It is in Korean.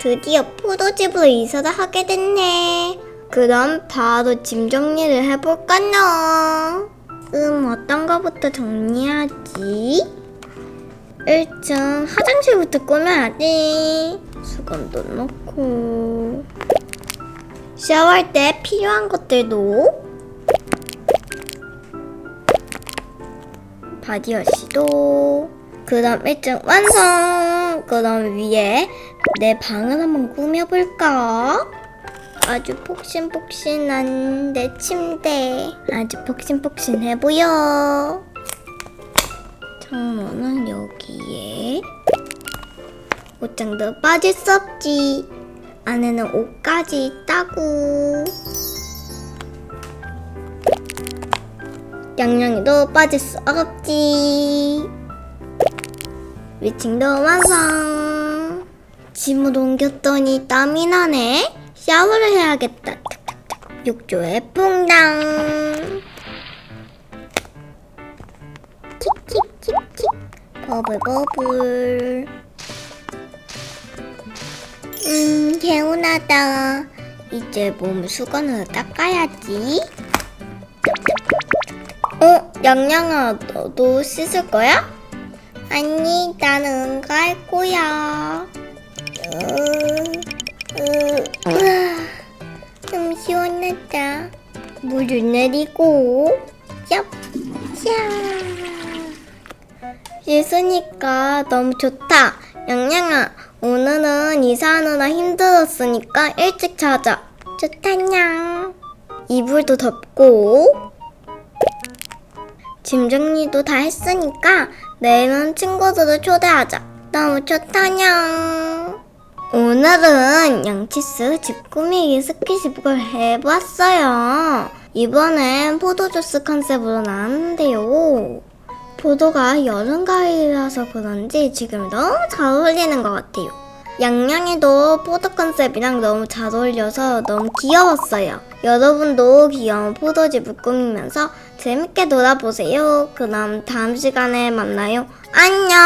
드디어 포도집으로 이사를 하게 됐네. 그럼 바로 짐 정리를 해볼까나. 어떤 거부터 정리하지? 1층 화장실부터 꾸며야지. 수건도 넣고, 샤워할 때 필요한 것들도, 바디워시도. 그럼 1층 완성! 그럼 위에 내 방을 한번 꾸며볼까? 아주 폭신폭신한 내 침대. 아주 폭신폭신해 보여. 창문은 여기에. 옷장도 빠질 수 없지. 안에는 옷까지 있다고. 양양이도 빠질 수 없지. 위층도 완성. 짐을 옮겼더니 땀이 나네. 샤워를 해야겠다. 욕조에 퐁당. 칙칙칙칙. 버블버블. 개운하다. 이제 몸 수건으로 닦아야지. 양양아, 너도 씻을 거야? 아니, 나는 갈 거야. 좀 시원하다. 물을 내리고, 얍, 샤. 씻으니까 너무 좋다. 양양아, 오늘은 이사하느라 힘들었으니까 일찍 자자. 좋다냥. 이불도 덮고, 짐 정리도 다 했으니까 내일은 친구들을 초대하자. 너무 좋다냥. 오늘은 양치스 집 꾸미기 스킨십을 해봤어요. 이번엔 포도주스 컨셉으로 나왔는데요. 포도가 여름 가을이라서 그런지 지금 너무 잘 어울리는 것 같아요. 양양이도 포도 컨셉이랑 너무 잘 어울려서 너무 귀여웠어요. 여러분도 귀여운 포도집을 꾸미면서 재밌게 놀아보세요. 그럼 다음 시간에 만나요. 안녕.